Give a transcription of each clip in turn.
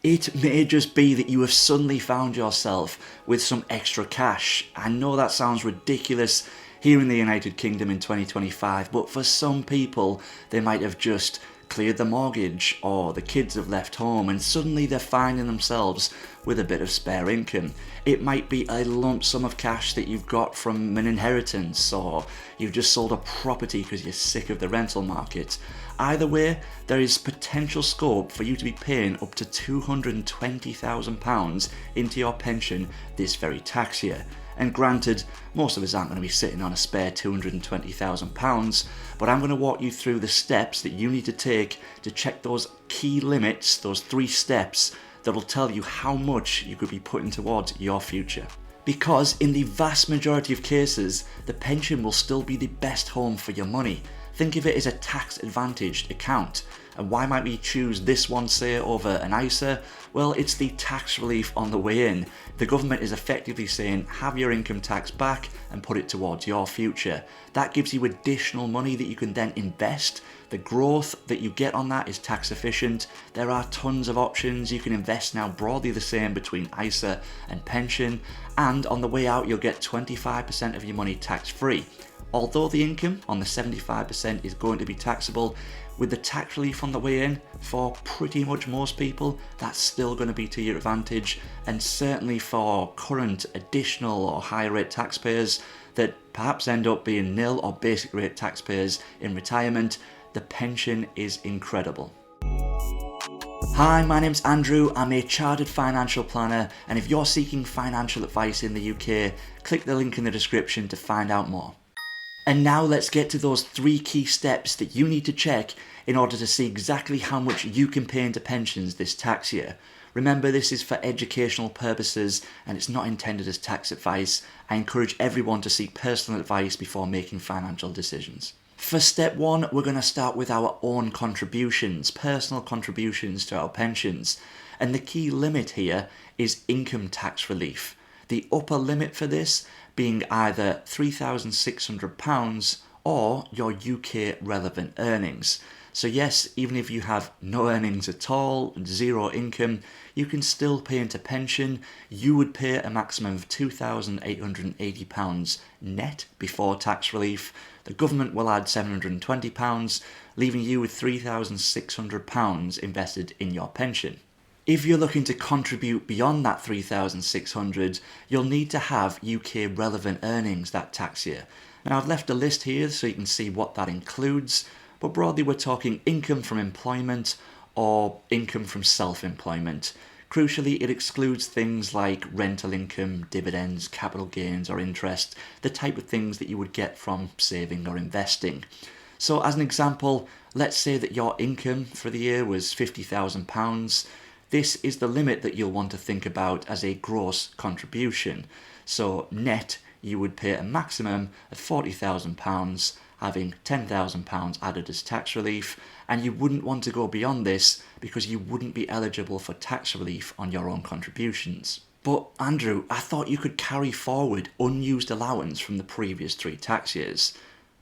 It may just be that you have suddenly found yourself with some extra cash. I know that sounds ridiculous here in the United Kingdom in 2025, but for some people, they might have just cleared the mortgage or the kids have left home and suddenly they're finding themselves with a bit of spare income. It might be a lump sum of cash that you've got from an inheritance, or you've just sold a property because you're sick of the rental market. Either way, there is potential scope for you to be paying up to £220,000 into your pension this very tax year. And granted, most of us aren't going to be sitting on a spare £220,000, but I'm going to walk you through the steps that you need to take to check those key limits, those 3 steps that will tell you how much you could be putting towards your future. Because in the vast majority of cases, the pension will still be the best home for your money. Think of it as a tax-advantaged account. And why might we choose this one, say, over an ISA? Well, it's the tax relief on the way in. The government is effectively saying, have your income tax back and put it towards your future. That gives you additional money that you can then invest. The growth that you get on that is tax efficient. There are tons of options. You can invest now broadly the same between ISA and pension. And on the way out, you'll get 25% of your money tax-free. Although the income on the 75% is going to be taxable, with the tax relief on the way in, for pretty much most people, that's still going to be to your advantage. And certainly for current additional or higher rate taxpayers that perhaps end up being nil or basic rate taxpayers in retirement, the pension is incredible. Hi, my name's Andrew. I'm a chartered financial planner, and if you're seeking financial advice in the UK, click the link in the description to find out more. And now let's get to those 3 key steps that you need to check in order to see exactly how much you can pay into pensions this tax year. Remember, this is for educational purposes and it's not intended as tax advice. I encourage everyone to seek personal advice before making financial decisions. For step 1, we're going to start with our own contributions, personal contributions to our pensions. And the key limit here is income tax relief. The upper limit for this being either £3,600 or your UK relevant earnings. So yes, even if you have no earnings at all, 0 income, you can still pay into pension. You would pay a maximum of £2,880 net before tax relief. The government will add £720, leaving you with £3,600 invested in your pension. If you're looking to contribute beyond that $3,600, you'll need to have UK relevant earnings that tax year. Now I've left a list here so you can see what that includes, but broadly we're talking income from employment or income from self-employment. Crucially, it excludes things like rental income, dividends, capital gains or interest, the type of things that you would get from saving or investing. So as an example, let's say that your income for the year was £50,000. This is the limit that you'll want to think about as a gross contribution. So net, you would pay a maximum of £40,000, having £10,000 added as tax relief, and you wouldn't want to go beyond this because you wouldn't be eligible for tax relief on your own contributions. But Andrew, I thought you could carry forward unused allowance from the previous 3 tax years.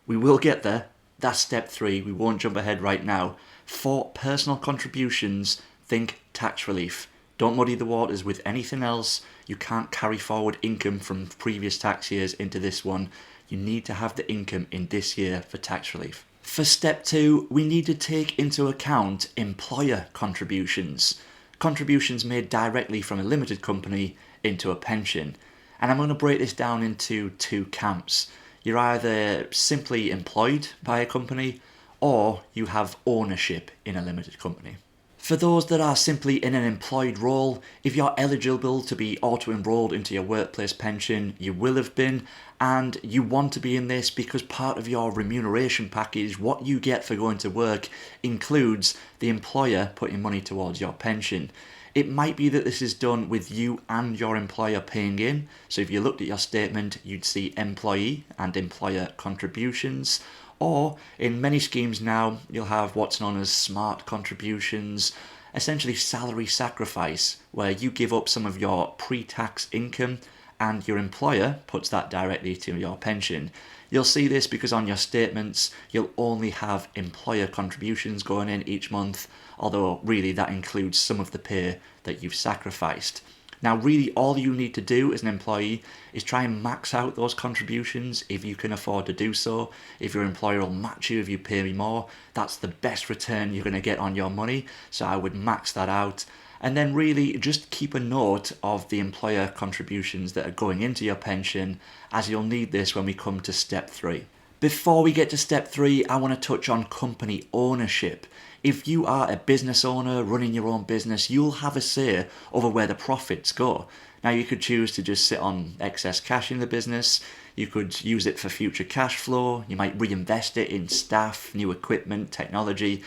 We will get there. That's step 3. We won't jump ahead right now. For personal contributions, think tax relief. Don't muddy the waters with anything else. You can't carry forward income from previous tax years into this one. You need to have the income in this year for tax relief. For step 2, we need to take into account employer contributions. Contributions made directly from a limited company into a pension. And I'm going to break this down into 2 camps. You're either simply employed by a company or you have ownership in a limited company. For those that are simply in an employed role, if you're eligible to be auto-enrolled into your workplace pension, you will have been, and you want to be in this because part of your remuneration package, what you get for going to work, includes the employer putting money towards your pension. It might be that this is done with you and your employer paying in, so if you looked at your statement, you'd see employee and employer contributions. Or in many schemes now, you'll have what's known as smart contributions, essentially salary sacrifice, where you give up some of your pre-tax income and your employer puts that directly to your pension. You'll see this because on your statements, you'll only have employer contributions going in each month, although really that includes some of the pay that you've sacrificed. Now, really, all you need to do as an employee is try and max out those contributions if you can afford to do so. If your employer will match you if you pay me more, that's the best return you're going to get on your money. So I would max that out. And then really just keep a note of the employer contributions that are going into your pension, as you'll need this when we come to step 3. Before we get to step 3, I want to touch on company ownership. If you are a business owner running your own business, you'll have a say over where the profits go. Now, you could choose to just sit on excess cash in the business. You could use it for future cash flow. You might reinvest it in staff, new equipment, technology.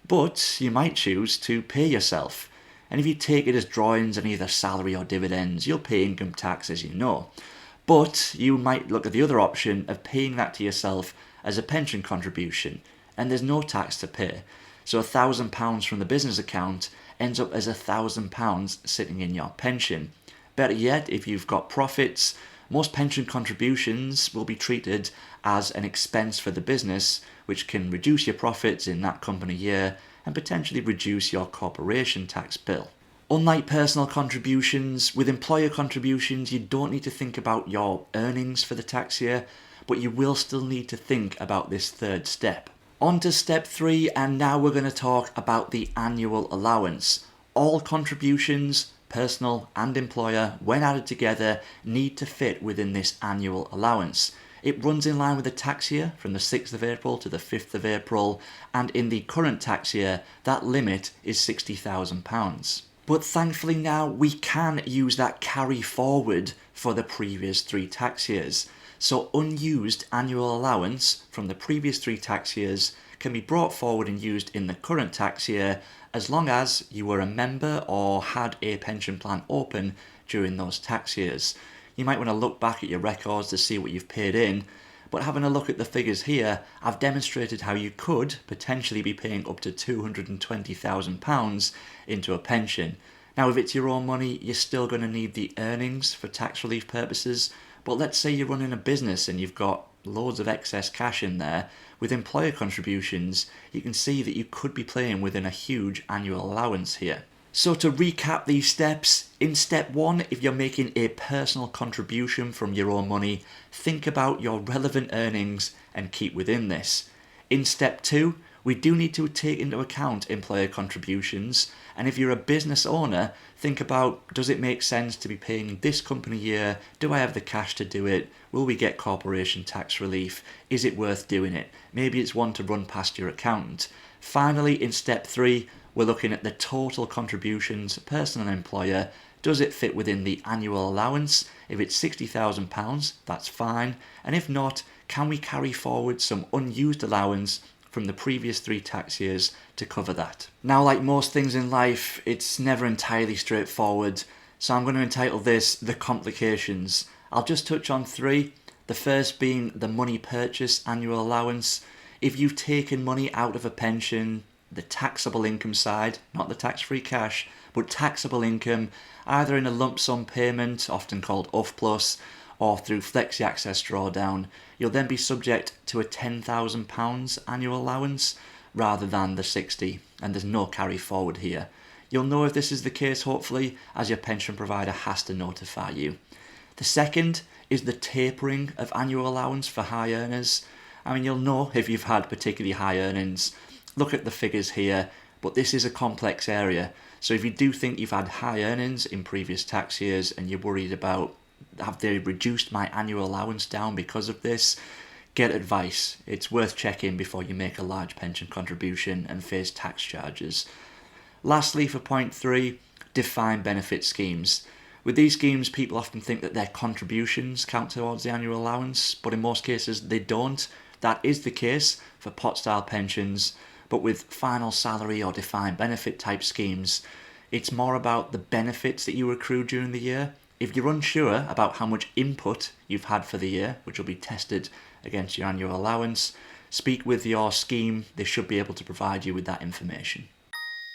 But you might choose to pay yourself. And if you take it as drawings on either salary or dividends, you'll pay income tax, as you know. But you might look at the other option of paying that to yourself as a pension contribution, and there's no tax to pay. So £1,000 from the business account ends up as £1,000 sitting in your pension. Better yet, if you've got profits, most pension contributions will be treated as an expense for the business, which can reduce your profits in that company year and potentially reduce your corporation tax bill. Unlike personal contributions, with employer contributions, you don't need to think about your earnings for the tax year, but you will still need to think about this third step. On to step 3, and now we're going to talk about the annual allowance. All contributions, personal and employer, when added together, need to fit within this annual allowance. It runs in line with the tax year from the 6th of April to the 5th of April, and in the current tax year, that limit is £60,000. But thankfully now we can use that carry forward for the previous 3 tax years. So unused annual allowance from the previous 3 tax years can be brought forward and used in the current tax year as long as you were a member or had a pension plan open during those tax years. You might want to look back at your records to see what you've paid in, but having a look at the figures here, I've demonstrated how you could potentially be paying up to £220,000 into a pension. Now, if it's your own money, you're still going to need the earnings for tax relief purposes, but let's say you're running a business and you've got loads of excess cash in there. With employer contributions, you can see that you could be playing within a huge annual allowance here. So to recap these steps, in step 1, if you're making a personal contribution from your own money, think about your relevant earnings and keep within this. In step 2, we do need to take into account employer contributions, and if you're a business owner, think about, does it make sense to be paying this company year? Do I have the cash to do it? Will we get corporation tax relief? Is it worth doing it? Maybe it's one to run past your accountant. Finally, in step 3, we're looking at the total contributions, personal and employer. Does it fit within the annual allowance? If it's £60,000, that's fine. And if not, can we carry forward some unused allowance from the previous 3 tax years to cover that? Now, like most things in life, it's never entirely straightforward. So I'm going to entitle this The Complications. I'll just touch on 3. The first being the money purchase annual allowance. If you've taken money out of a pension, the taxable income side, not the tax-free cash, but taxable income, either in a lump sum payment, often called UF+, or through Flexi Access drawdown, you'll then be subject to a £10,000 annual allowance rather than the 60, and there's no carry forward here. You'll know if this is the case, hopefully, as your pension provider has to notify you. The second is the tapering of annual allowance for high earners. I mean, you'll know if you've had particularly high earnings. Look at the figures here, but this is a complex area. So if you do think you've had high earnings in previous tax years and you're worried about, have they reduced my annual allowance down because of this, get advice. It's worth checking before you make a large pension contribution and face tax charges. Lastly, for point 3, defined benefit schemes. With these schemes, people often think that their contributions count towards the annual allowance, but in most cases they don't. That is the case for pot-style pensions, but with final salary or defined benefit type schemes, it's more about the benefits that you accrue during the year. If you're unsure about how much input you've had for the year, which will be tested against your annual allowance, speak with your scheme. They should be able to provide you with that information.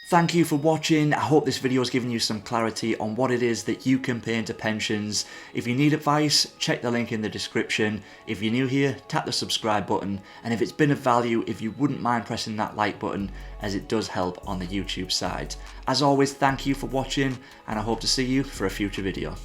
Thank you for watching. I hope this video has given you some clarity on what it is that you can pay into pensions. If you need advice, check the link in the description. If you're new here, tap the subscribe button. And if it's been of value, if you wouldn't mind pressing that like button, as it does help on the YouTube side. As always, thank you for watching, and I hope to see you for a future video.